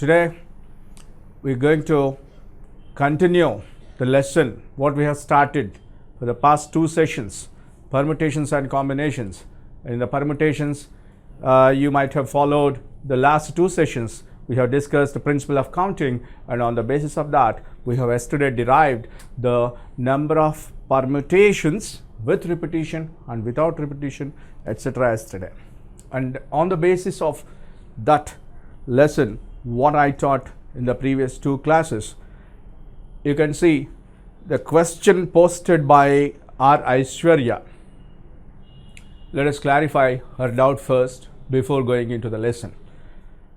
today we're going to continue the lesson what we have started for the past two sessions, permutations and combinations. In the permutations, you might have followed the last two sessions. We have discussed the principle of counting, and on the basis of that, we have yesterday derived the number of permutations with repetition and without repetition, etc. yesterday. And on the basis of that lesson, what I taught in the previous two classes, you can see the question posted by R. Aishwarya. Let us clarify her doubt first before going into the lesson.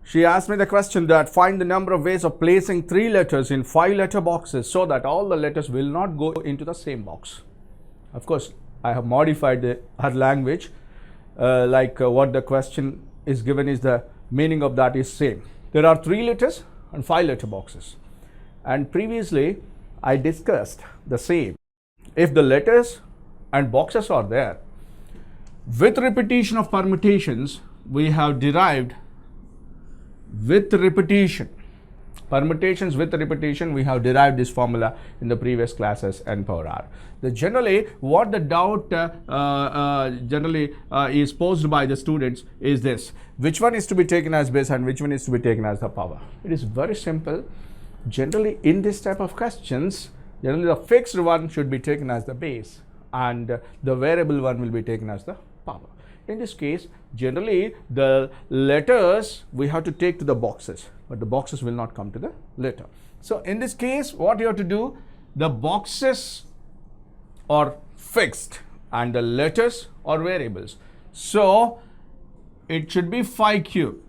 She asked me the question that find the number of ways of placing 3 letters in 5 letter boxes so that all the letters will not go into the same box. Of course, I have modified her language what the question is given is the meaning of that is same. There are 3 letters and 5 letter boxes, and previously I discussed the same. If the letters and boxes are there, with repetition of permutations, we have derived with repetition. Permutations with repetition, we have derived this formula in the previous classes n power r. Generally, what the doubt is posed by the students is this: which one is to be taken as base and which one is to be taken as the power? It is very simple. Generally, in this type of questions, generally the fixed one should be taken as the base and the variable one will be taken as the power. In this case, generally the letters we have to take to the boxes, but the boxes will not come to the letter. So in this case, what you have to do, the boxes are fixed and the letters are variables. So it should be 5 cube.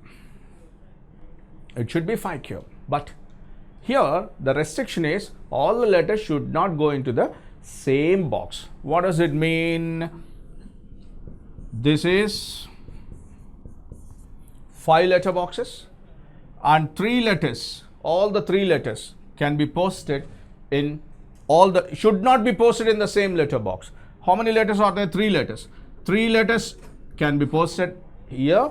It should be 5 cube. But here the restriction is all the letters should not go into the same box. What does it mean? This is 5 letter boxes and 3 letters. All the 3 letters can be posted in should not be posted in the same letter box. How many letters are there? 3 letters. 3 letters can be posted here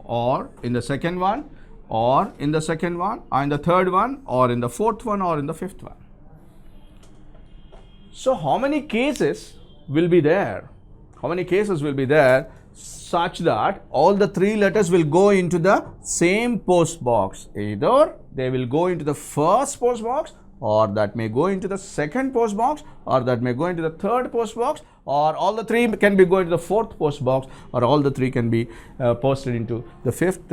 or in the second one or in the second one or in the third one or in the fourth one or in the fifth one. So how many cases will be there? How many cases will be there such that all the 3 letters will go into the same post box? Either they will go into the first post box, or that may go into the second post box, or that may go into the third post box, or all the 3 can be going to the fourth post box, or all the 3 can be posted into the fifth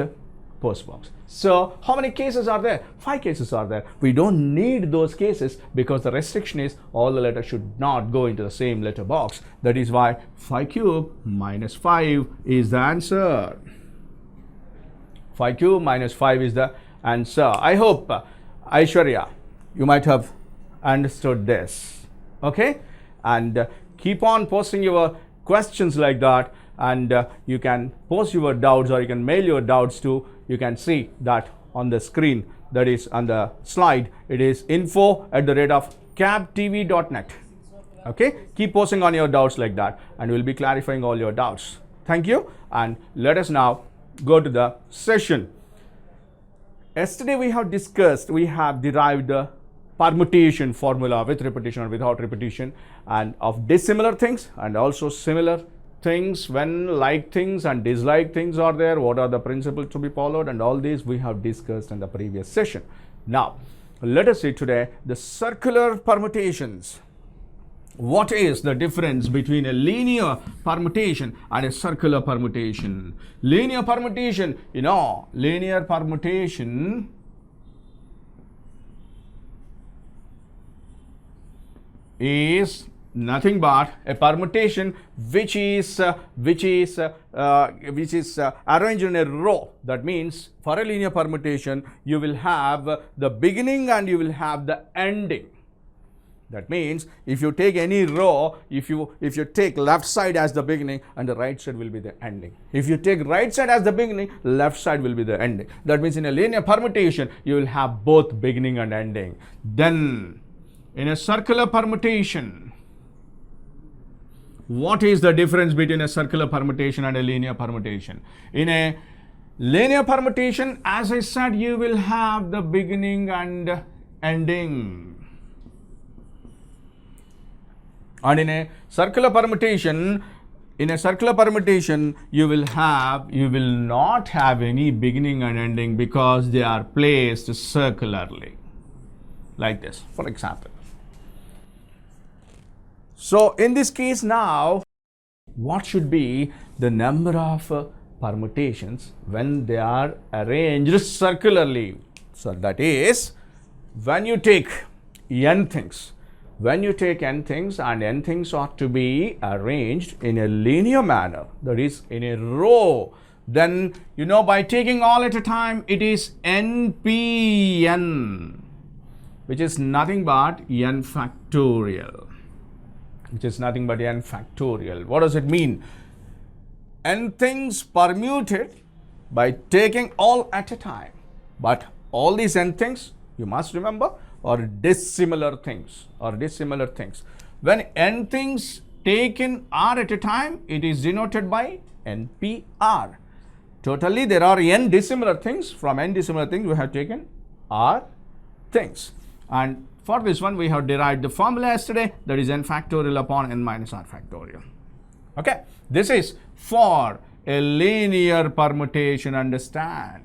post box. So how many cases are there? 5 cases are there. We don't need those cases because the restriction is all the letters should not go into the same letter box. That is why 5 cube minus 5 is the answer. 5 cube minus 5 is the answer. I hope, Aishwarya, you might have understood this. Okay? And keep on posting your questions like that, and you can post your doubts or you can mail your doubts to, you can see that on the screen, that is on the slide. It is info@kabtv.net. Okay, keep posting on your doubts like that and we'll be clarifying all your doubts. Thank you, and let us now go to the session. Yesterday we have derived the permutation formula with repetition or without repetition, and of dissimilar things and also similar things. When like things and dislike things are there, what are the principles to be followed, and all these we have discussed in the previous session. Now let us see today the circular permutations. What is the difference between a linear permutation and a circular permutation? Linear permutation, linear permutation is nothing but a permutation which is arranged in a row. That means for a linear permutation you will have the beginning and you will have the ending. That means if you take any row, if you take left side as the beginning and the right side will be the ending. If you take right side as the beginning, left side will be the ending. That means in a linear permutation you will have both beginning and ending. Then in a circular permutation, what is the difference between a circular permutation and a linear permutation? In a Linear permutation, as I said, you will have the beginning and ending. And in a circular permutation, you will not have any beginning and ending because they are placed circularly, like this, for example. So in this case now, what should be the number of permutations when they are arranged circularly? So that is, when you take n things, and n things ought to be arranged in a linear manner, that is in a row, then by taking all at a time, it is npn, which is nothing but n factorial. What does it mean? N things permuted by taking all at a time. But all these n things, you must remember, are dissimilar things. When n things taken r at a time, it is denoted by npr. Totally, there are n dissimilar things. From n dissimilar things, we have taken r things. And for this one, we have derived the formula yesterday, that is n factorial upon n minus r factorial. Okay, this is for a linear permutation, understand.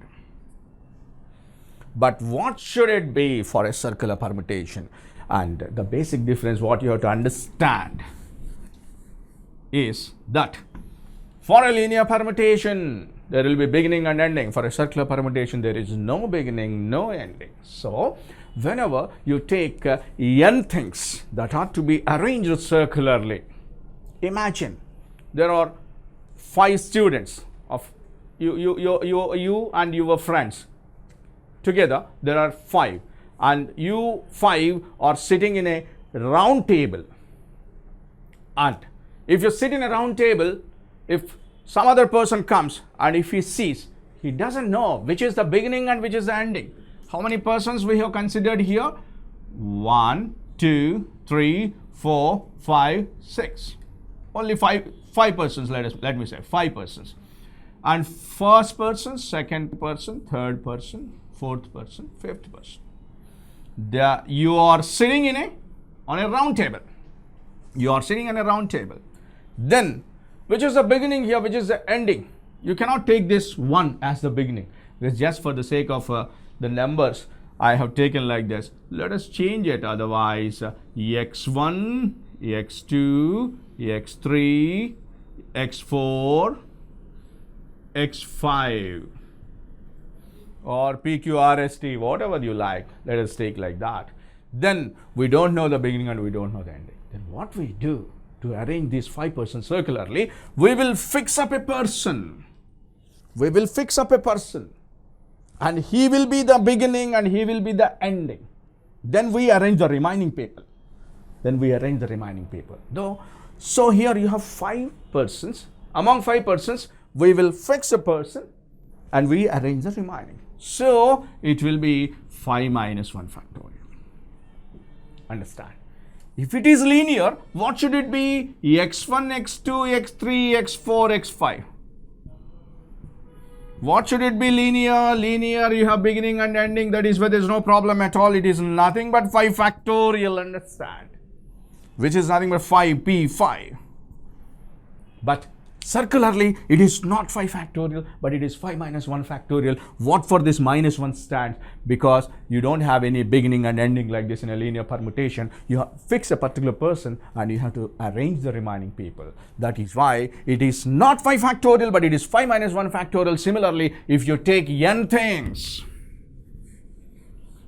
But what should it be for a circular permutation? And the basic difference, what you have to understand is that for a linear permutation, there will be beginning and ending. For a circular permutation, there is no beginning, no ending. So whenever you take n things that are to be arranged circularly, imagine there are 5 students of you and your friends. Together there are 5, and you 5 are sitting in a round table. And if you sit in a round table, if some other person comes and if he sees, he doesn't know which is the beginning and which is the ending. How many persons we have considered here? 1, 2, 3, 4, 5, 6. Only 5 persons, let me say 5 persons. And first person, second person, third person, fourth person, fifth person. You are sitting on a round table. Then, which is the beginning here, which is the ending? You cannot take this 1 as the beginning. It's just for the sake of the numbers, I have taken like this. Let us change it, otherwise x1, x2, x3, x4, x5, or PQRST, whatever you like. Let us take like that. Then we don't know the beginning and we don't know the ending. Then what we do to arrange these 5 persons circularly, we will fix up a person. And he will be the beginning and he will be the ending. Then we arrange the remaining people. So here you have 5 persons. Among 5 persons, we will fix a person and we arrange the remaining. So it will be 5 minus 1 factorial. Understand? If it is linear, what should it be? x1, x2, x3, x4, x5. What should it be? Linear, you have beginning and ending. That is where there is no problem at all. It is nothing but 5 factorial, understand? Which is nothing but 5p5. But circularly, it is not 5 factorial, but it is 5 minus 1 factorial. What for this minus 1 stands? Because you don't have any beginning and ending like this in a linear permutation. You fix a particular person and you have to arrange the remaining people. That is why it is not 5 factorial, but it is 5 minus 1 factorial. Similarly, if you take n things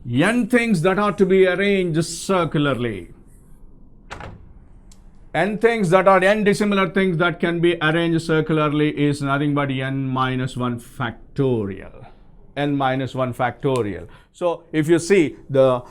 that are to be arranged circularly, n things that are n dissimilar things that can be arranged circularly is nothing but n minus 1 factorial. So if you see the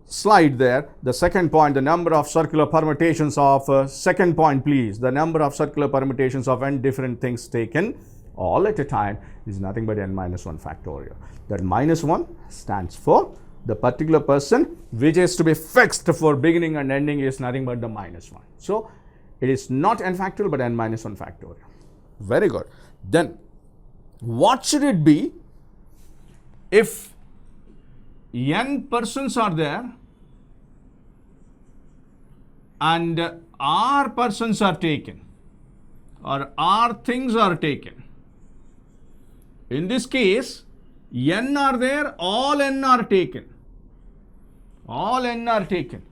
slide there, the second point, the number of circular permutations of second point, please. The number of circular permutations of n different things taken all at a time is nothing but n minus 1 factorial. That minus 1 stands for the particular person which is to be fixed for beginning and ending is nothing but the minus 1. So it is not n factorial but n minus 1 factorial. Very good. Then what should it be if n persons are there and r persons are taken or r things are taken? In this case, n are there, all n are taken. All n are taken.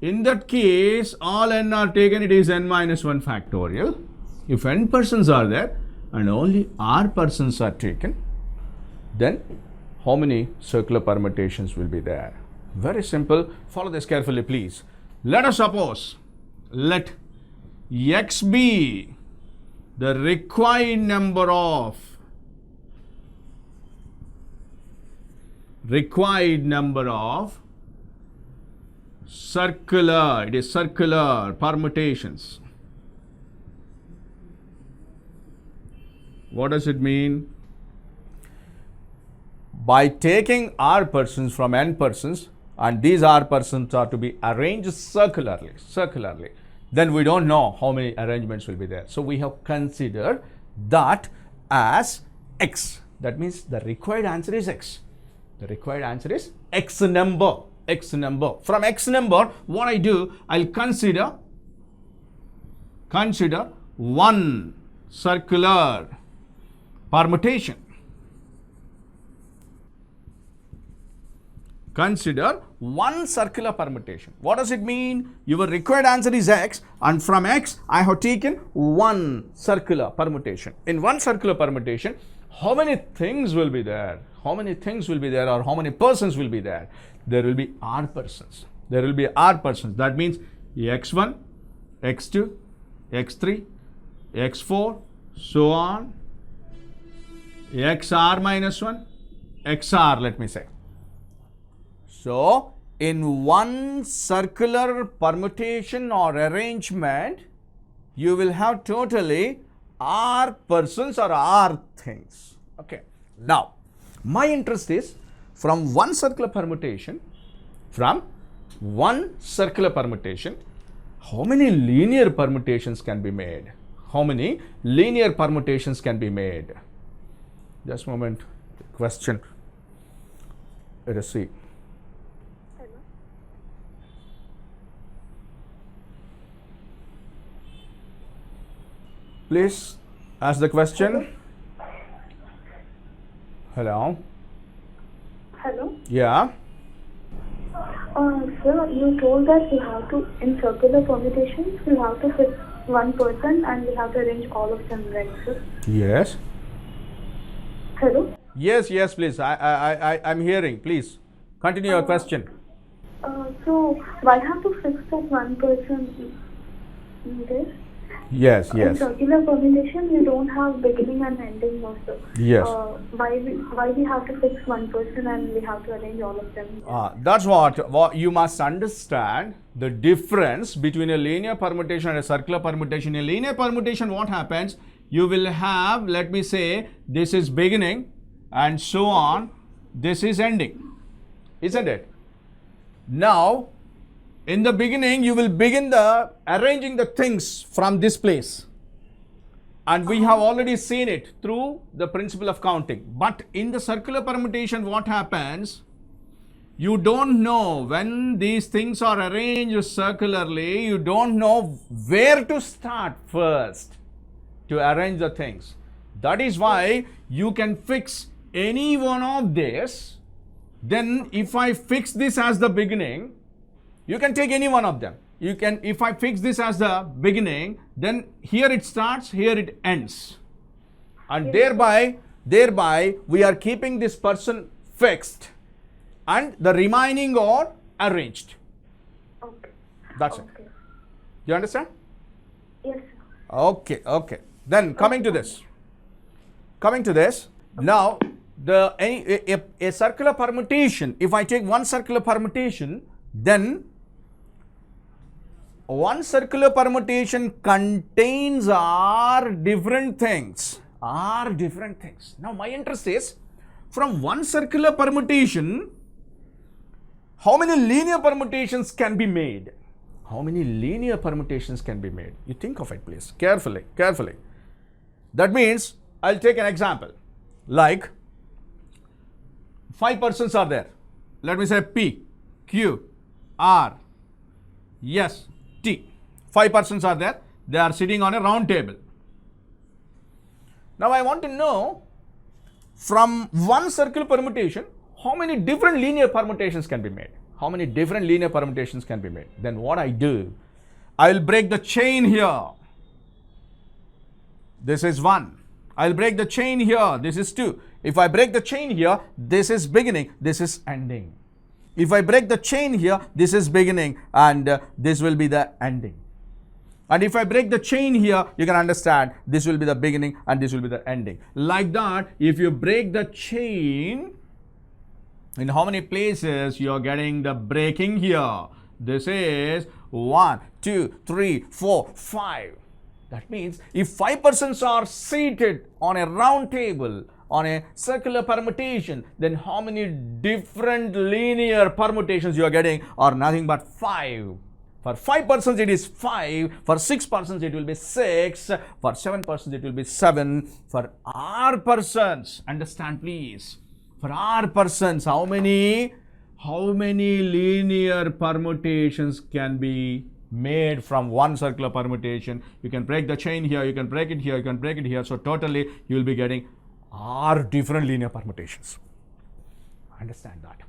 In that case, all n are taken, it is n minus 1 factorial. If n persons are there and only r persons are taken, then how many circular permutations will be there? Very simple. Follow this carefully, please. Let us suppose, let x be the required number of circular permutations. What does it mean? By taking r persons from n persons, and these r persons are to be arranged circularly, then we don't know how many arrangements will be there. So we have considered that as x. That means the required answer is x. The required answer is x number. From x number, what I do, I'll consider one circular permutation. Consider one circular permutation. What does it mean? Your required answer is x, and from x I have taken one circular permutation. In one circular permutation, how many things will be there? How many things will be there, or how many persons will be there? There will be r persons. That means x1, x2, x3, x4, so on, xr minus 1, xr, let me say. So, in one circular permutation or arrangement, you will have totally r persons or r things. Okay. Now, my interest is from one circular permutation, how many linear permutations can be made? Just a moment. Question. Let us see. Please ask the question. Hello. Yeah. Sir, you told that we have to, in circular permutations, we have to fix one person and we have to arrange all of them, right, sir? Yes. Hello? Yes, please. I'm hearing. Please continue your question. So, why have to fix that one person in this? Yes. In circular permutation, we don't have beginning and ending also. Yes. Why we have to fix one person and we have to arrange all of them? That's what you must understand, the difference between a linear permutation and a circular permutation. In a linear permutation, what happens? You will have, let me say, this is beginning and so on, this is ending, isn't it? Now, in the beginning, you will begin arranging the things from this place. And we have already seen it through the principle of counting. But in the circular permutation, what happens? You don't know when these things are arranged circularly, you don't know where to start first to arrange the things. That is why you can fix any one of this. Then if I fix this as the beginning, you can take any one of them. If I fix this as the beginning, then here it starts, here it ends. And thereby we are keeping this person fixed and the remaining are arranged. Okay. That's it. You understand? Yes, sir. Okay. Then coming to this. Now, a circular permutation, if I take one circular permutation, then one circular permutation contains r different things. Now, my interest is, from one circular permutation, how many linear permutations can be made? You think of it, please, carefully. That means, I'll take an example. Like 5 persons are there. Let me say P, Q, R, S, T. 5 persons are there. They are sitting on a round table. Now I want to know from one circular permutation how many different linear permutations can be made. How many different linear permutations can be made. Then what I do, I will break the chain here. This is 1. I will break the chain here. This is 2. If I break the chain here, this is beginning, this is ending. If I break the chain here, this is beginning and this will be the ending. And if I break the chain here, you can understand this will be the beginning and this will be the ending. Like that, if you break the chain, in how many places you are getting the breaking here? This is 1, 2, 3, 4, 5. That means if 5 persons are seated on a round table on a circular permutation, then how many different linear permutations you are getting are nothing but 5. For 5 persons it is 5, for 6 persons it will be 6, for 7 persons it will be 7, for R persons, understand please, for R persons how many linear permutations can be made from one circular permutation? You can break the chain here, you can break it here, you can break it here, so totally you will be getting R different linear permutations. Understand that.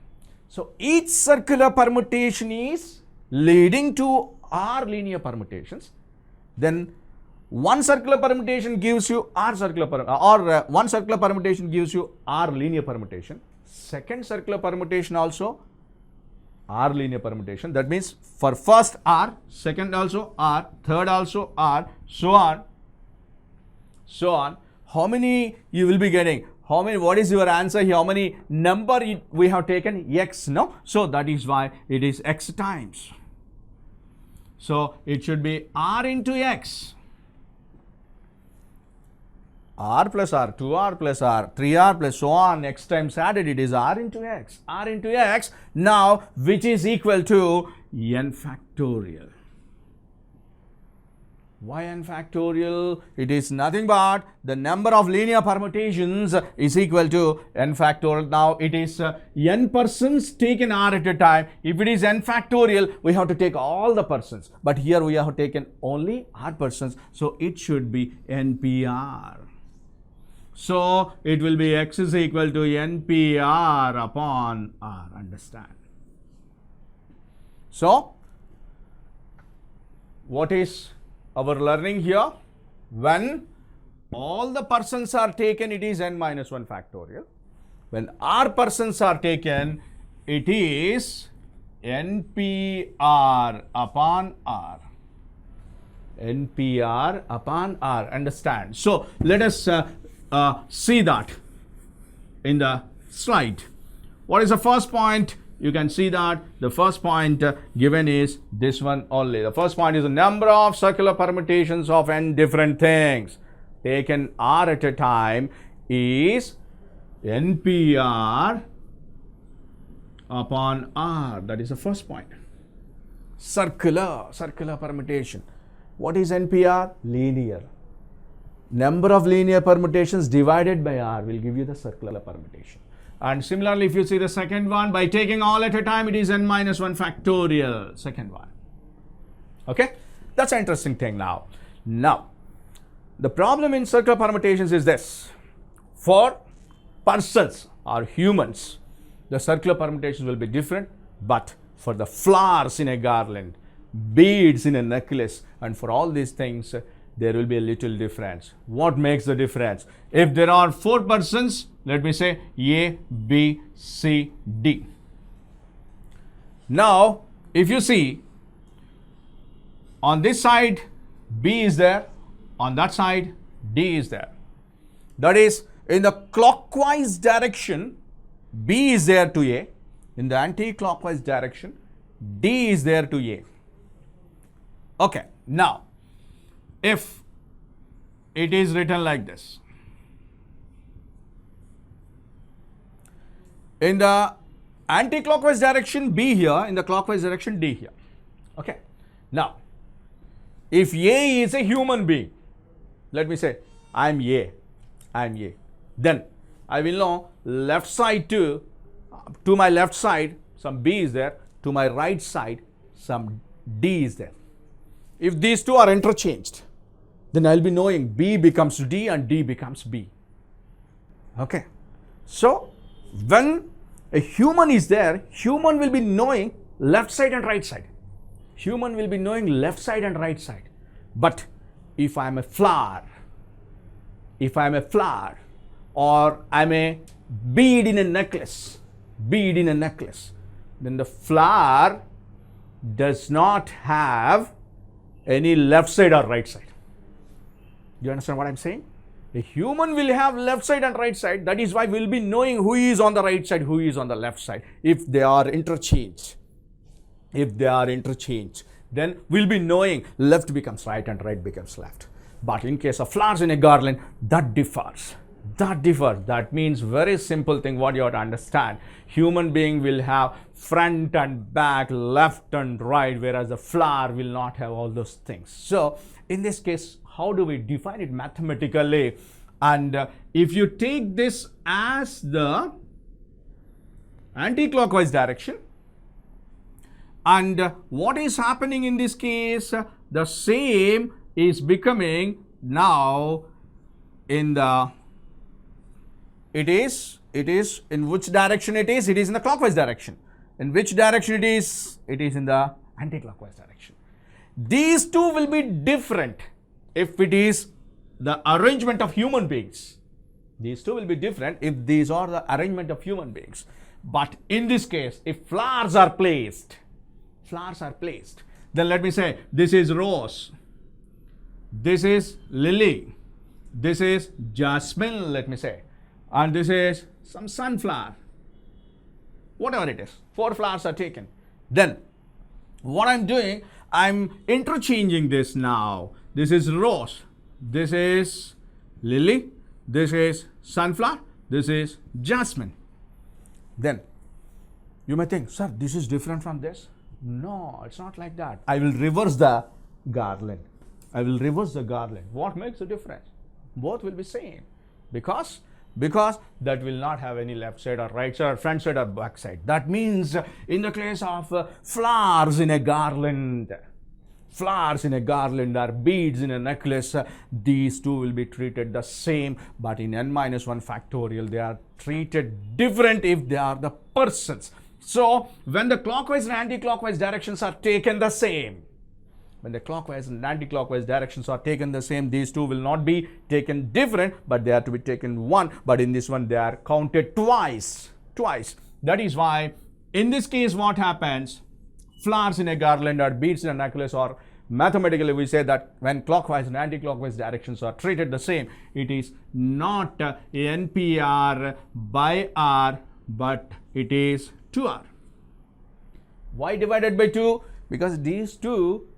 So each circular permutation is leading to R linear permutations. Then one circular permutation gives you one circular permutation gives you R linear permutation. Second circular permutation also R linear permutation. That means for first R, second also R, third also R, so on. How many you will be getting? How many? What is your answer here? How many number we have taken? X, no? So that is why it is X times. So it should be R into X. R plus R, 2R plus R, 3R plus so on, X times added, it is R into X. R into X, now which is equal to n factorial. Why n factorial? It is nothing but the number of linear permutations is equal to n factorial. Now it is n persons taken R at a time. If it is n factorial, we have to take all the persons. But here we have taken only R persons. So it should be NPR. So it will be X is equal to NPR upon R. Understand? So what is our learning here? When all the persons are taken, it is n minus 1 factorial. When R persons are taken, it is NPR upon R. NPR upon R. Understand? So let us see that in the slide. What is the first point? You can see that the first point given is this one only. The first point is the number of circular permutations of n different things taken R at a time is NPR upon R. That is the first point. Circular permutation. What is NPR? Linear. Number of linear permutations divided by R will give you the circular permutation. And similarly, if you see the second one, by taking all at a time, it is n minus 1 factorial. Second one. Okay? That's an interesting thing now. Now, the problem in circular permutations is this. For persons or humans, the circular permutations will be different. But for the flowers in a garland, beads in a necklace, and for all these things, there will be a little difference. What makes the difference? If there are 4 persons, let me say A, B, C, D. Now, if you see, on this side, B is there, on that side, D is there. That is, in the clockwise direction, B is there to A. In the anti-clockwise direction, D is there to A. Okay, now, if it is written like this, in the anti-clockwise direction B here, in the clockwise direction D here. Okay. Now, if A is a human being, let me say I am A, then I will know left side to my left side some B is there, to my right side some D is there. If these two are interchanged, then I'll be knowing B becomes D and D becomes B. Okay. So when a human is there, human will be knowing left side and right side. Human will be knowing left side and right side. But if I am a flower, or I'm a bead in a necklace, then the flower does not have any left side or right side. Do you understand what I'm saying? A human will have left side and right side. That is why we'll be knowing who is on the right side, who is on the left side. If they are interchanged, then we'll be knowing left becomes right and right becomes left. But in case of flowers in a garland, that differs. That means very simple thing what you have to understand. Human being will have front and back, left and right, whereas the flower will not have all those things. So in this case, how do we define it mathematically? And if you take this as the anti-clockwise direction, and what is happening in this case, the same is becoming now in the, it is in which direction it is in the clockwise direction. In which direction it is in the anti-clockwise direction. These two will be different if it is the arrangement of human beings. These two will be different if these are the arrangement of human beings. But in this case, if flowers are placed, then let me say this is rose, this is lily, this is jasmine, let me say, and this is some sunflower, whatever it is. 4 flowers are taken. Then what I'm doing, I'm interchanging this now. This is rose, this is lily, this is sunflower, this is jasmine. Then you may think, sir, this is different from this. No, it's not like that. I will reverse the garland. What makes the difference? Both will be same. Because that will not have any left side or right side or front side or back side. That means in the case of flowers in a garland or beads in a necklace, these two will be treated the same, but in n-1 factorial they are treated different if they are the persons. So when the clockwise and anti-clockwise directions are taken the same, these two will not be taken different, but they are to be taken one. But in this one, they are counted twice. That is why, in this case, what happens? Flowers in a garland or beads in a necklace, or mathematically we say that when clockwise and anti-clockwise directions are treated the same, it is not NPR by R, but it is 2R. Why divided by 2? Because these two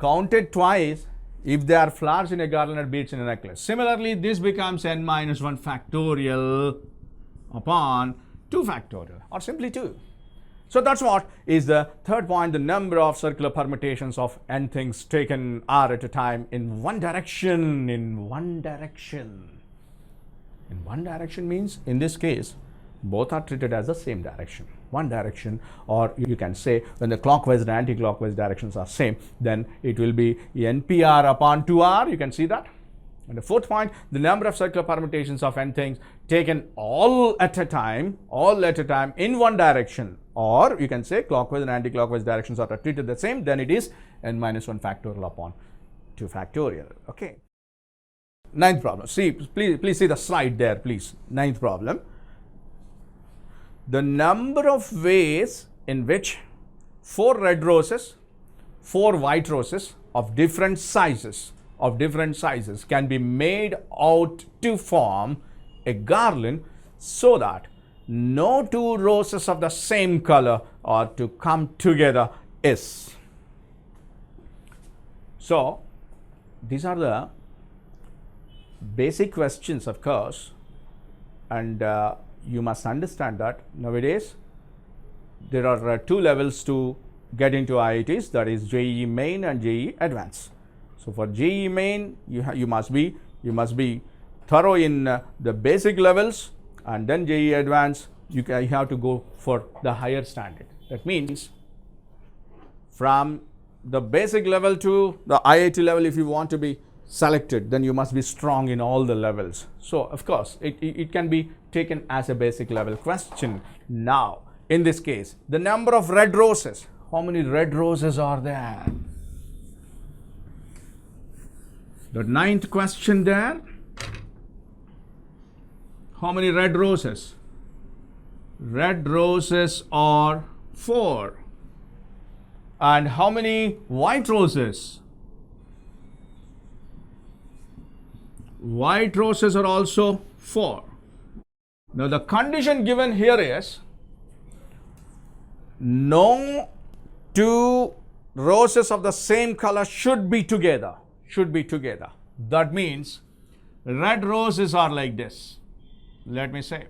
counted twice if they are flowers in a garland or beads in a necklace. Similarly, this becomes n-1 factorial upon 2 factorial, or simply 2. So that's what is the third point, the number of circular permutations of n things taken r at a time in one direction. In one direction means, in this case, both are treated as the same direction. One direction, or you can say when the clockwise and anti-clockwise directions are same, then it will be NPR upon 2R. You can see that. And the fourth point, the number of circular permutations of n things taken all at a time in one direction, or you can say clockwise and anti-clockwise directions are treated the same, then it is n-1 factorial upon 2 factorial. Okay. Ninth problem. See, please see the slide there, please. Ninth problem. The number of ways in which 4 red roses, 4 white roses of different sizes can be made out to form a garland, so that no 2 roses of the same color are to come together is. So these are the basic questions, of course, and you must understand that nowadays there are 2 levels to get into IITs, that is JEE Main and JEE Advanced. So for JEE Main, you must be thorough in the basic levels, and then JEE Advanced, you have to go for the higher standard. That means from the basic level to the IIT level, if you want to be selected, then you must be strong in all the levels. So of course it can be taken as a basic level question. Now in this case, the number of red roses, how many red roses are there? The 9th question there, how many red roses? Red roses are 4. And how many white roses? White roses are also 4. Now the condition given here is no 2 roses of the same color should be together. That means red roses are like this. Let me say,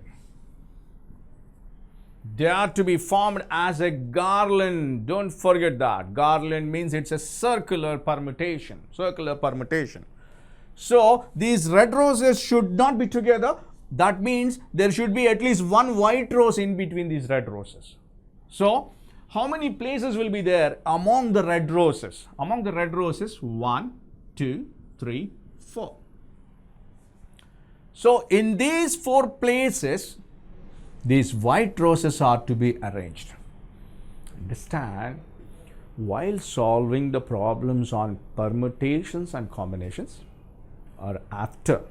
they are to be formed as a garland. Don't forget that. Garland means it's a circular permutation. So these red roses should not be together. That means there should be at least 1 white rose in between these red roses. So how many places will be there among the red roses? Among the red roses, 1, 2, 3, 4. So in these 4 places, these white roses are to be arranged. Understand? While solving the problems on permutations and combinations, or after,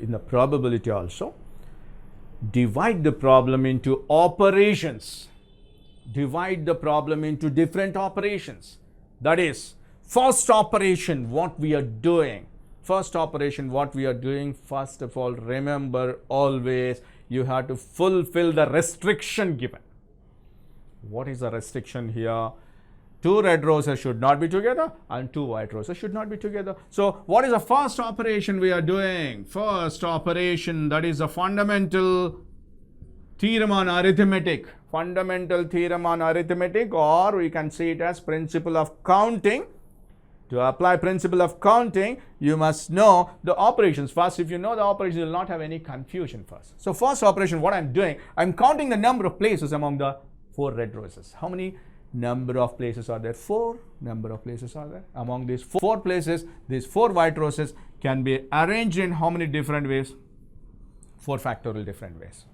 in the probability also, divide the problem into operations. Divide the problem into different operations. That is, first operation, what we are doing. First of all, remember always, you have to fulfill the restriction given. What is the restriction here? 2 red roses should not be together and 2 white roses should not be together. So what is the first operation we are doing? First operation, that is a fundamental theorem on arithmetic. Or we can see it as principle of counting. To apply principle of counting, you must know the operations first. If you know the operations, you will not have any confusion first. So first operation, what I'm doing, I'm counting the number of places among the 4 red roses. How many number of places are there? 4 number of places are there. Among these 4 places, these 4 white roses can be arranged in how many different ways? 4 factorial different ways.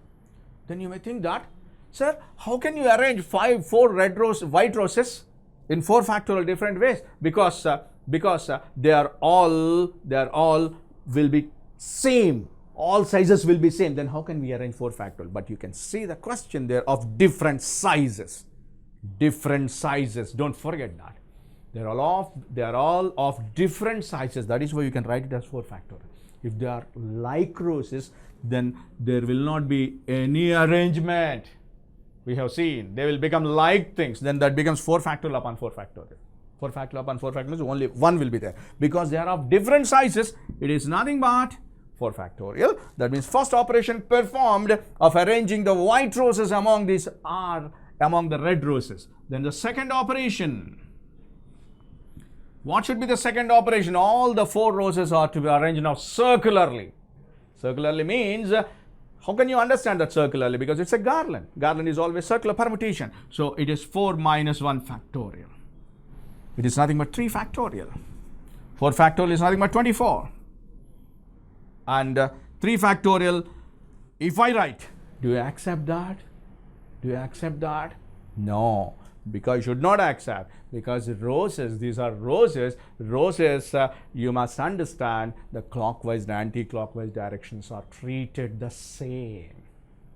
Then you may think that, sir, how can you arrange 4 white roses in 4 factorial different ways? Because they are all will be same. All sizes will be same. Then how can we arrange 4 factorial? But you can see the question there of different sizes. Don't forget that. They are all of different sizes. That is why you can write it as 4 factorial. If they are like roses, then there will not be any arrangement. We have seen they will become like things, then that becomes 4 factorial upon 4 factorial. 4 factorial upon 4 factorial, only 1 will be there. Because they are of different sizes, it is nothing but 4 factorial. That means first operation performed of arranging the white roses among the red roses. Then the second operation. What should be the second operation? All the 4 roses are to be arranged now circularly. Circularly means, how can you understand that circularly? Because it's a garland. Garland is always circular permutation. So it is 4 minus 1 factorial. It is nothing but 3 factorial. 4 factorial is nothing but 24. And 3 factorial, if I write, do you accept that? No, because you should not accept. Because roses, these are roses. Roses, you must understand the clockwise and anti-clockwise directions are treated the same.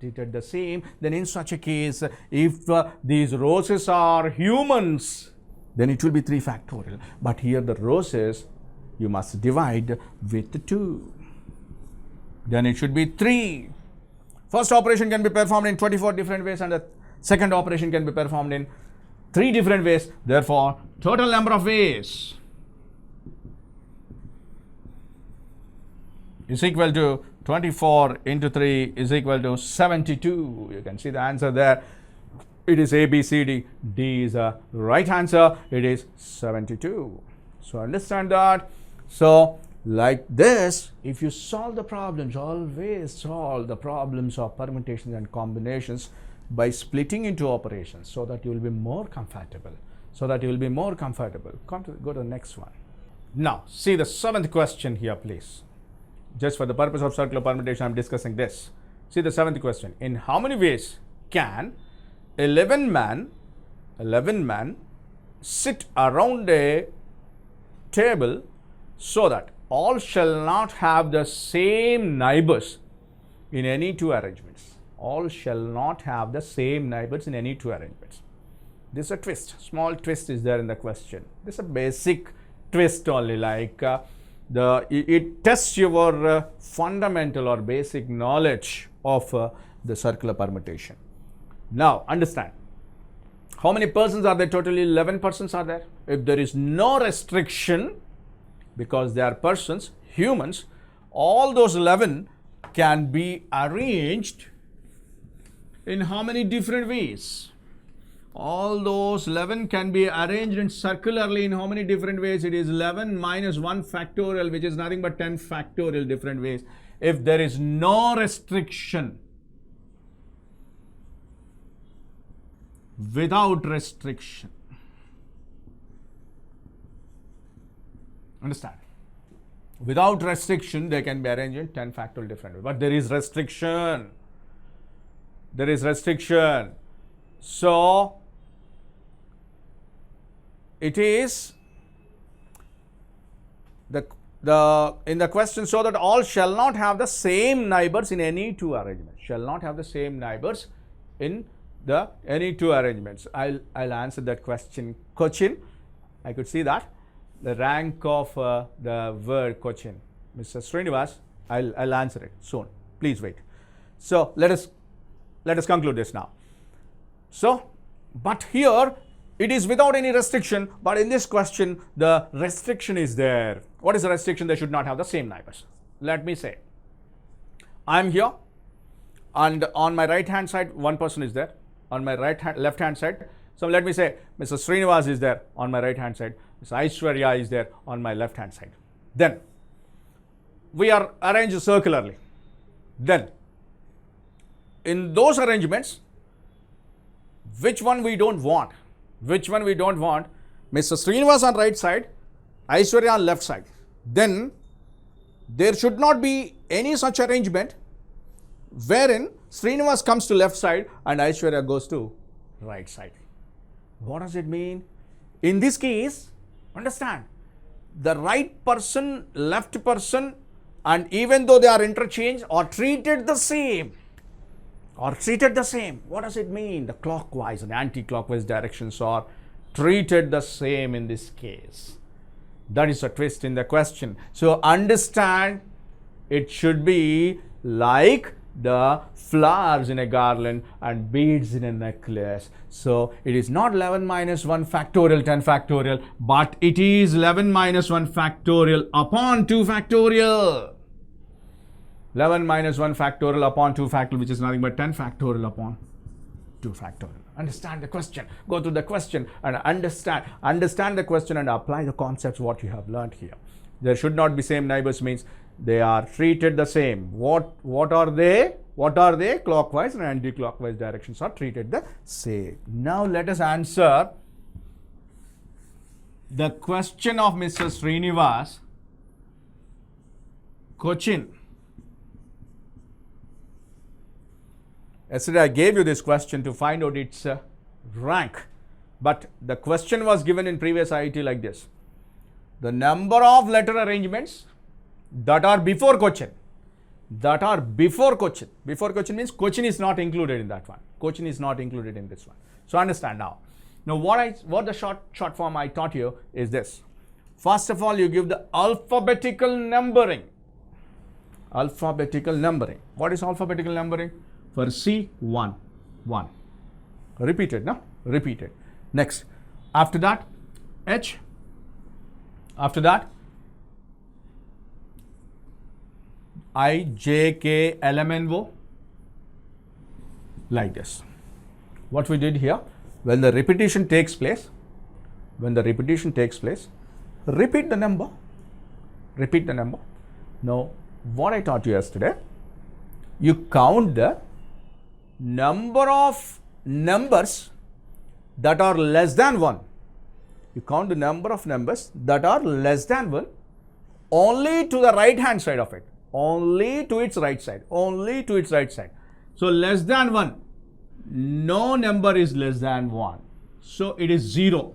Then in such a case, if these roses are humans, then it will be 3 factorial. But here the roses, you must divide with 2. Then it should be 3. First operation can be performed in 24 different ways and the second operation can be performed in 3 different ways. Therefore, total number of ways is equal to 24 into 3 is equal to 72. You can see the answer there. It is A, B, C, D. D is a right answer. It is 72. So understand that. So Like this, if you solve the problems, always solve the problems of permutations and combinations by splitting into operations so that you will be more comfortable. Go to the next one. Now, see the 7th question here, please. Just for the purpose of circular permutation, I am discussing this. See the 7th question. In how many ways can 11 men sit around a table so that all shall not have the same neighbors in any two arrangements? All shall not have the same neighbors in any two arrangements. This is a twist. Small twist is there in the question. This is a basic twist only, like it tests your fundamental or basic knowledge of the circular permutation. Now, understand. How many persons are there? Totally 11 persons are there. If there is no restriction, because they are persons, humans, all those 11 can be arranged in how many different ways? All those 11 can be arranged in circularly in how many different ways? It is 11 minus 1 factorial, which is nothing but 10 factorial different ways. If there is no restriction, without restriction, understand? Without restriction, they can be arranged in 10 factorial different ways. But there is restriction. There is restriction. So, it is in the question, so that all shall not have the same neighbors in any two arrangements. Shall not have the same neighbors in the any two arrangements. I'll answer that question. Cochin, I could see that. The rank of the word Cochin. Mr. Srinivas, I'll answer it soon. Please wait. So let us conclude this now. So, but here it is without any restriction, but in this question the restriction is there. What is the restriction? They should not have the same neighbors. Let me say, I am here and on my right hand side one person is there, on my left hand side. So let me say Mr. Srinivas is there on my right hand side, Mr. Aishwarya is there on my left hand side. Then we are arranged circularly. Then in those arrangements, which one we don't want? Which one we don't want? Mr. Srinivas on right side, Aishwarya on left side. Then there should not be any such arrangement wherein Srinivas comes to left side and Aishwarya goes to right side. What does it mean? In this case, understand, the right person, left person, and even though they are interchanged or treated the same, What does it mean? The clockwise and anti-clockwise directions are treated the same in this case. That is a twist in the question. So understand, it should be like the flowers in a garland and beads in a necklace. So it is not 11 minus 1 factorial 10 factorial, but it is 11 minus 1 factorial upon 2 factorial. 11 minus 1 factorial upon 2 factorial, which is nothing but 10 factorial upon 2 factorial. Understand the question. Go through the question and understand the question and apply the concepts what you have learned here. There should not be same neighbors means they are treated the same. What are they? Clockwise and anti-clockwise directions are treated the same. Now let us answer the question of Mr. Srinivas Cochin. Yesterday I gave you this question to find out its rank, but the question was given in previous IIT like this: the number of letter arrangements that are before Cochin. Before Cochin means Cochin is not included in that one. Cochin is not included in this one. So understand now. Now what the short form I taught you is this. First of all, you give the alphabetical numbering. Alphabetical numbering. What is alphabetical numbering? For C, 1. Repeated, no? Repeated. Next. After that, H. After that, I, J, K, L, M, N, O. Like this. What we did here, when the repetition takes place, repeat the number repeat the number. No, what I taught you yesterday, you count the number of numbers that are less than 1. You count the number of numbers that are less than 1 only to the right hand side of it. Only to its right side. Only to its right side. So less than 1. No number is less than 1. So it is 0.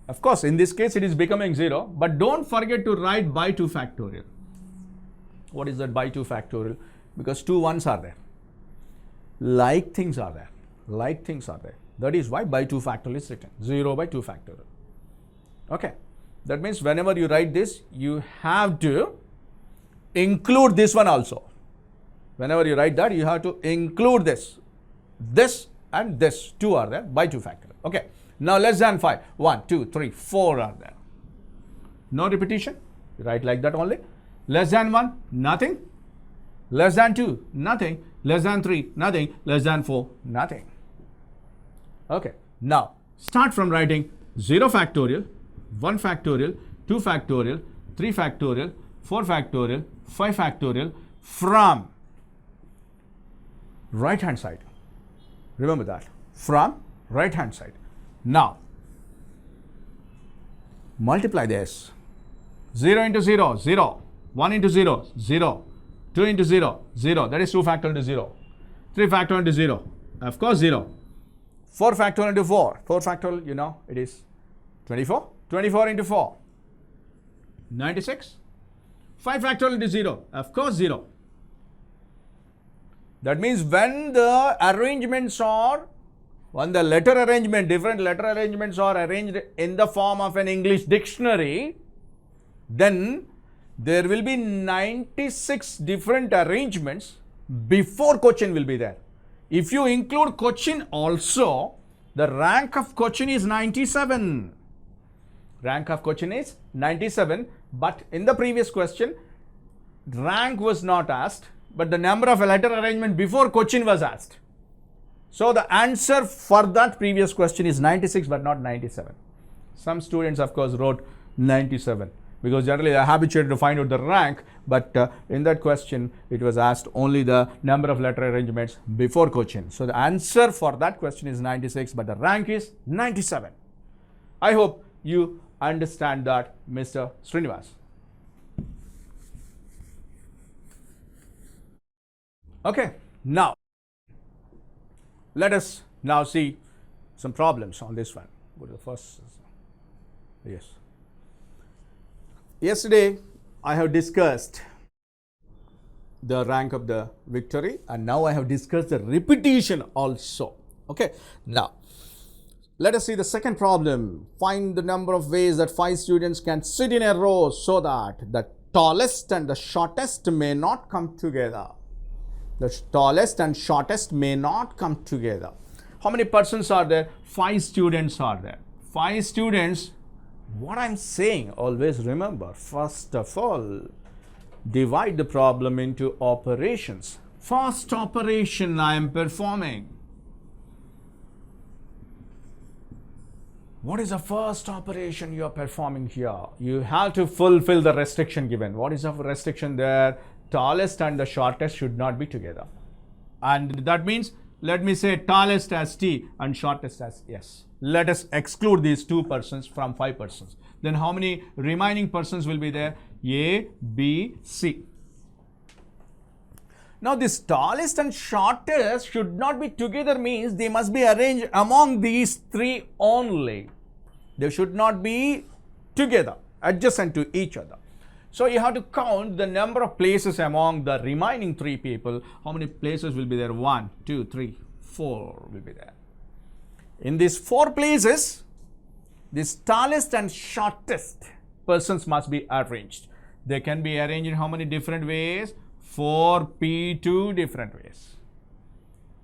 Of course, in this case it is becoming 0. But don't forget to write by 2 factorial. What is that by 2 factorial? Because 2 ones are there. Like things are there. Like things are there. That is why by 2 factorial is written. 0 by 2 factorial. Okay. That means whenever you write this, you have to include this one also. Whenever you write that, you have to include this. This and this. 2 are there by 2 factorial. Okay. Now less than 5. 1, 2, 3, 4 are there. No repetition. You write like that only. Less than 1, nothing. Less than 2, nothing. Less than 3, nothing. Less than 4, nothing. Okay. Now, start from writing 0 factorial, 1 factorial, 2 factorial, 3 factorial, 4 factorial, 5 factorial from right hand side. Remember that. From right hand side. Now, multiply this. 0 into 0, 0. 1 into 0, 0. 2 into 0, 0. That is 2 factorial into 0. 3 factorial into 0. Of course, 0. 4 factorial into 4. 4 factorial, you know, it is 24. 24 into 4. 96. 5 factorial into 0. Of course, 0. That means when the arrangements are, when the letter arrangement, different letter arrangements are arranged in the form of an English dictionary, then there will be 96 different arrangements before Cochin will be there. If you include Cochin also, the rank of Cochin is 97. Rank of Cochin is 97, but in the previous question, rank was not asked, but the number of a letter arrangement before Cochin was asked. So the answer for that previous question is 96 but not 97. Some students of course wrote 97 because generally they are habituated to find out the rank, but in that question it was asked only the number of letter arrangements before Cochin. So the answer for that question is 96 but the rank is 97. I hope you understand that, Mr. Srinivas. Okay, now let us now see some problems on this one. Go to the first. Yes. Yesterday I have discussed the rank of the victory and now I have discussed the repetition also. Okay. Now let us see the second problem. Find the number of ways that 5 students can sit in a row so that the tallest and the shortest may not come together. The tallest and shortest may not come together. How many persons are there? 5 students are there. 5 students. What I'm saying, always remember, first of all, divide the problem into operations. First operation I am performing. What is the first operation you are performing here? You have to fulfill the restriction given. What is the restriction there? Tallest and the shortest should not be together. And that means, let me say tallest as T and shortest as S. Let us exclude these 2 persons from 5 persons. Then how many remaining persons will be there? A, B, C. Now this tallest and shortest should not be together means they must be arranged among these 3 only. They should not be together, adjacent to each other. So you have to count the number of places among the remaining 3 people. How many places will be there? 1, 2, 3, 4 will be there. In these 4 places, this tallest and shortest persons must be arranged. They can be arranged in how many different ways? 4p2 different ways.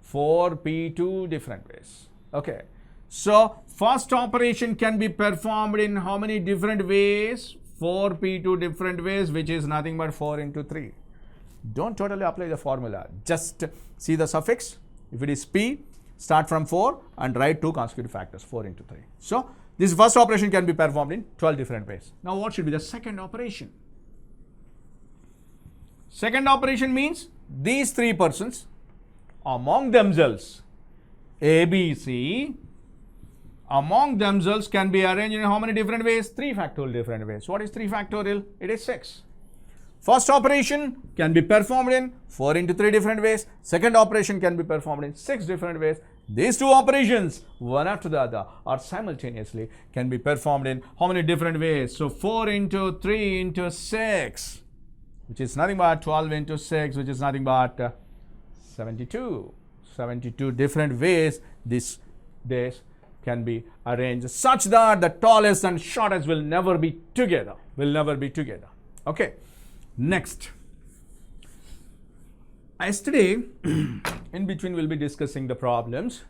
4p2 different ways. Okay. So first operation can be performed in how many different ways? 4p2 different ways, which is nothing but 4 into 3. Don't totally apply the formula. Just see the suffix. If it is p, start from 4 and write 2 consecutive factors, 4 into 3. So This first operation can be performed in 12 different ways. Now what should be the second operation? Second operation means these three persons among themselves, A, B, C, among themselves can be arranged in how many different ways? 3 factorial different ways. What is 3 factorial? It is 6. First operation can be performed in 4 into 3 different ways. Second operation can be performed in 6 different ways. These two operations, one after the other or simultaneously, can be performed in how many different ways? So 4 into 3 into 6, which is nothing but 12 into 6, which is nothing but 72. 72 different ways these days can be arranged such that the tallest and shortest will never be together. Okay. Next. Yesterday, in between we'll be discussing the problems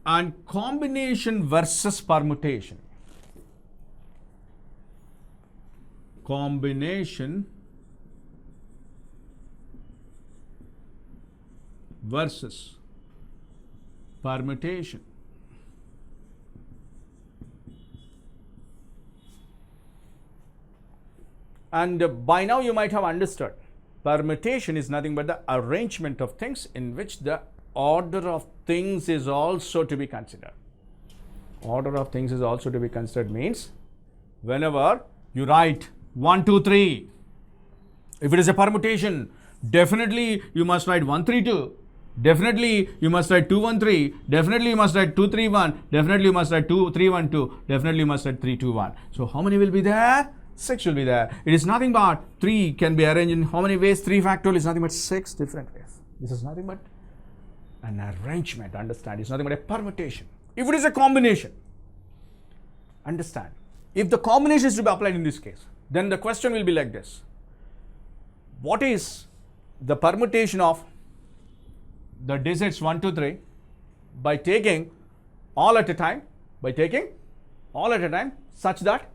and combination versus permutation. Combination versus permutation. And by now you might have understood, permutation is nothing but the arrangement of things in which the order of things is also to be considered. Order of things is also to be considered means whenever you write 1, 2, 3, if it is a permutation, definitely you must write 1, 3, 2. Definitely you must write 2, 1, 3. Definitely you must write 2, 3, 1. Definitely you must write 2, 3, 1, 2. Definitely you must write 3, 2, 1. So how many will be there? 6 will be there. It is nothing but 3 can be arranged in how many ways? 3 factorial is nothing but 6 different ways. This is nothing but an arrangement. Understand? It's nothing but a permutation. If it is a combination, understand. If the combination is to be applied in this case, then the question will be like this. What is the permutation of the digits 1, 2, 3 by taking all at a time, such that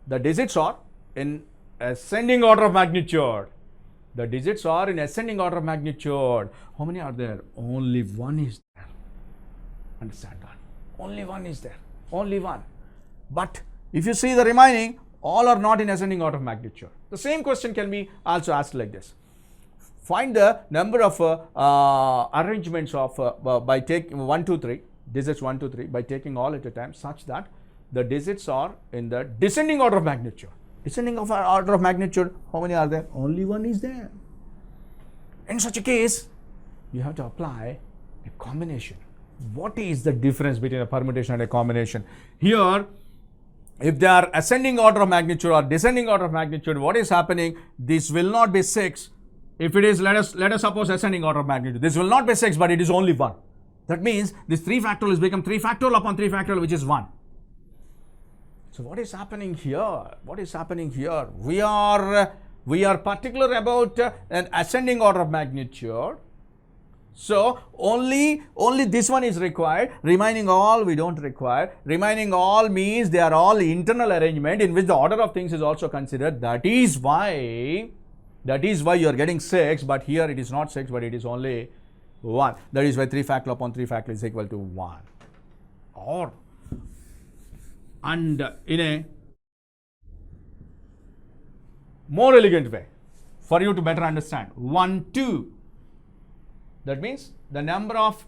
the digits are in ascending order of magnitude. The digits are in ascending order of magnitude. How many are there? Only one is there. Understand that? Only one is there. Only one. But if you see the remaining, all are not in ascending order of magnitude. The same question can be also asked like this. Find the number of arrangements of by taking 1, 2, 3, digits 1, 2, 3 by taking all at a time such that the digits are in the descending order of magnitude. Descending of order of magnitude, how many are there? Only one is there. In such a case, you have to apply a combination. What is the difference between a permutation and a combination? Here, if they are ascending order of magnitude or descending order of magnitude, what is happening? This will not be 6. If it is, let us suppose ascending order of magnitude. This will not be 6, but it is only 1. That means this 3 factorial has become 3 factorial upon 3 factorial, which is 1. So what is happening here? We are particular about an ascending order of magnitude. So only this one is required. Remaining all we don't require. Remaining all means they are all internal arrangement in which the order of things is also considered. That is why you are getting 6, but here it is not 6, but it is only 1. That is why 3 factorial upon 3 factorial is equal to 1. And in a more elegant way, for you to better understand, 1, 2. That means the number of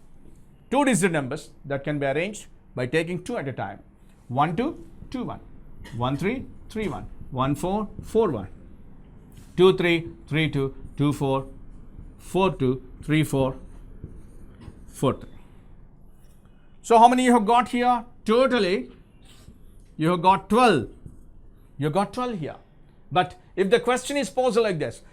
2-digit numbers that can be arranged by taking 2 at a time. 1, 2, 2, 1. 1, 3, 3, 1. 1, 4, 4, 1. 2, 3, 3, 2, 2, 4, 4, 2, 3, 4, 4, 3. So how many you have got here? Totally, you have got 12. You got 12 here. But if the question is posed like this,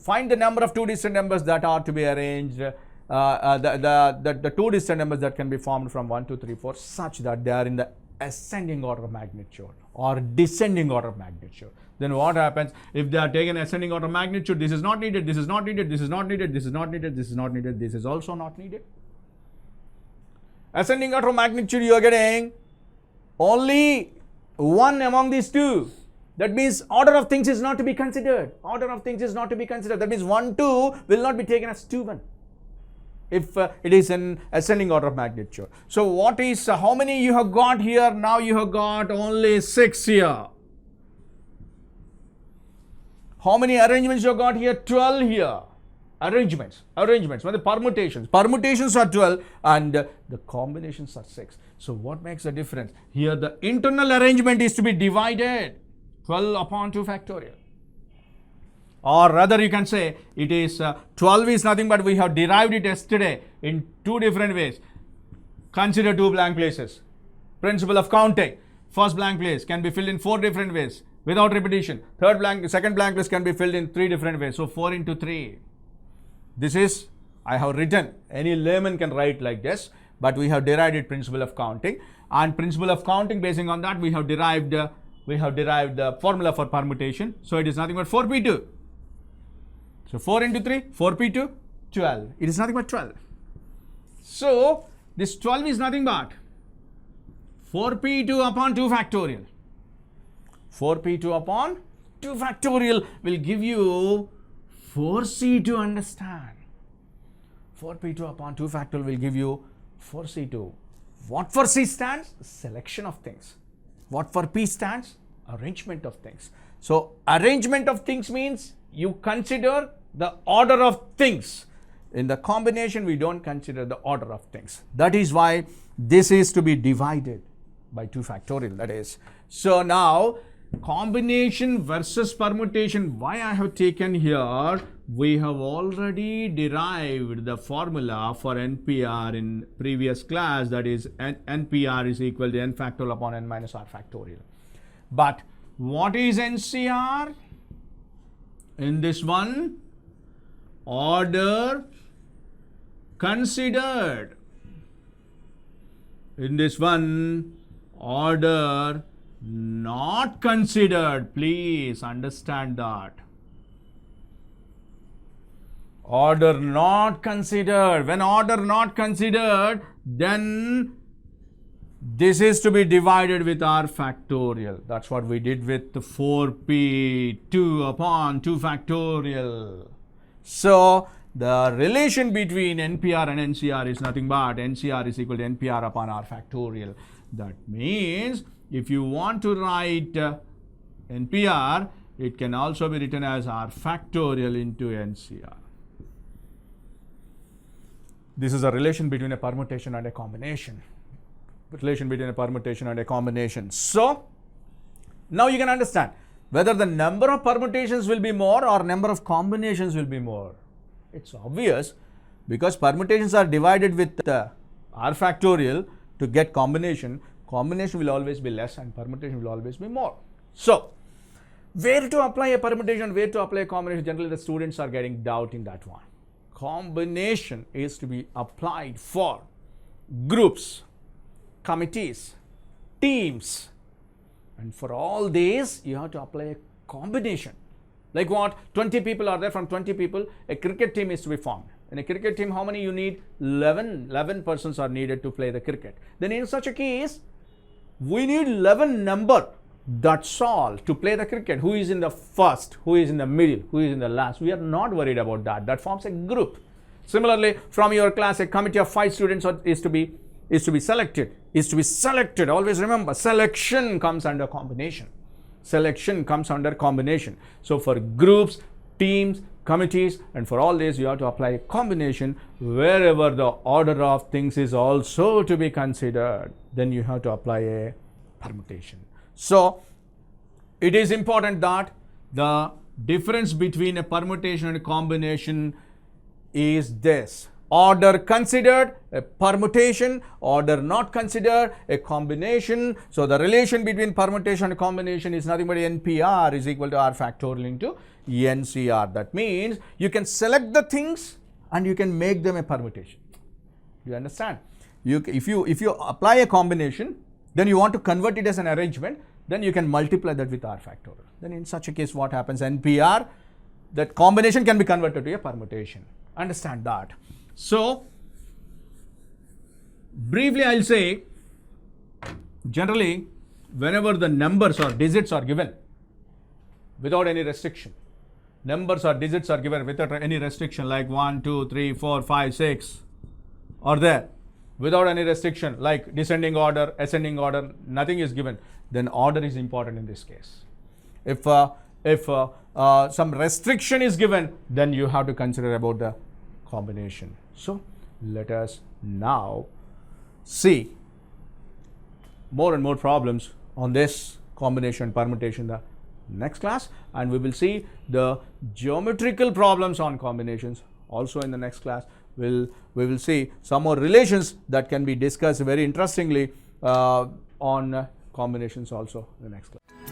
find the number of 2-digit numbers that are to be arranged, the 2-digit numbers that can be formed from 1, 2, 3, 4, such that they are in the ascending order of magnitude or descending order of magnitude. Then what happens? If they are taken ascending order of magnitude, this is not needed, this is not needed, this is not needed, this is not needed, this is not needed, this is also not needed. Ascending order of magnitude, you are getting only one among these two. That means order of things is not to be considered. Order of things is not to be considered. That means 1, 2 will not be taken as 2, 1. if it is in ascending order of magnitude. So what is, how many you have got here? Now you have got only 6 here. How many arrangements you have got here? 12 here. Arrangements, well, the permutations are 12 and the combinations are 6. So what makes the difference? Here the internal arrangement is to be divided 12 upon 2 factorial. Or rather you can say it is 12 is nothing but we have derived it yesterday in 2 different ways. Consider 2 blank places. Principle of counting. First blank place can be filled in 4 different ways without repetition. Second blank place can be filled in 3 different ways. So 4 into 3. This is, I have written, any layman can write like this, but we have derived it principle of counting, and principle of counting, basing on that we have derived the formula for permutation. So it is nothing but 4p2. So 4 into 3, 4p2, 12. It is nothing but 12. So this 12 is nothing but 4p2 upon 2 factorial. 4p2 upon 2 factorial will give you 4c to understand. 4p2 upon 2 factorial will give you 4c2. What for c stands? Selection of things. What for p stands? Arrangement of things. So arrangement of things means you consider the order of things. In the combination we don't consider the order of things. That is why this is to be divided by 2 factorial, that is. So now combination versus permutation, why I have taken here, we have already derived the formula for NPR in previous class, that is NPR is equal to n factorial upon n minus r factorial. But what is NCR? In this one, order considered. In this one, order not considered. Please understand that. Order not considered. When order not considered, then this is to be divided with r factorial. That's what we did with the 4p2 upon 2 factorial. So the relation between NPR and NCR is nothing but NCR is equal to NPR upon r factorial. That means if you want to write NPR, it can also be written as r factorial into NCR. This is a relation between a permutation and a combination. Relation between a permutation and a combination. So now you can understand whether the number of permutations will be more or number of combinations will be more. It's obvious, because permutations are divided with r factorial to get combination. Combination will always be less and permutation will always be more. So where to apply a permutation, where to apply a combination, generally the students are getting doubt in that one. Combination is to be applied for groups, committees, teams, and for all these you have to apply a combination. Like what? 20 people are there. From 20 people, a cricket team is to be formed. In a cricket team, how many you need? 11 persons are needed to play the cricket. Then in such a case, we need 11 number, that's all, to play the cricket. Who is in the first, who is in the middle, who is in the last? We are not worried about that. That forms a group. Similarly, from your class, a committee of 5 students is to be selected. Always remember, selection comes under combination. Selection comes under combination. So for groups, teams, committees, and for all this you have to apply a combination. Wherever the order of things is also to be considered, then you have to apply a permutation. So it is important that the difference between a permutation and a combination is this: order considered, a permutation; order not considered, a combination. So the relation between permutation and combination is nothing but NPR is equal to R factorial into NCR. That means you can select the things and you can make them a permutation. You understand? If you apply a combination, then you want to convert it as an arrangement, then you can multiply that with R factorial. Then in such a case, what happens? NPR, that combination can be converted to a permutation. Understand that. So briefly I'll say, generally whenever the numbers or digits are given without any restriction, numbers or digits are given without any restriction, like 1, 2, 3, 4, 5, 6, are there without any restriction, like descending order, ascending order, nothing is given, then order is important in this case. If some restriction is given, then you have to consider about the combination. So let us now see more and more problems on this combination permutation the next class, and we will see the geometrical problems on combinations also in the next class. We will see some more relations that can be discussed very interestingly on combinations also in the next class.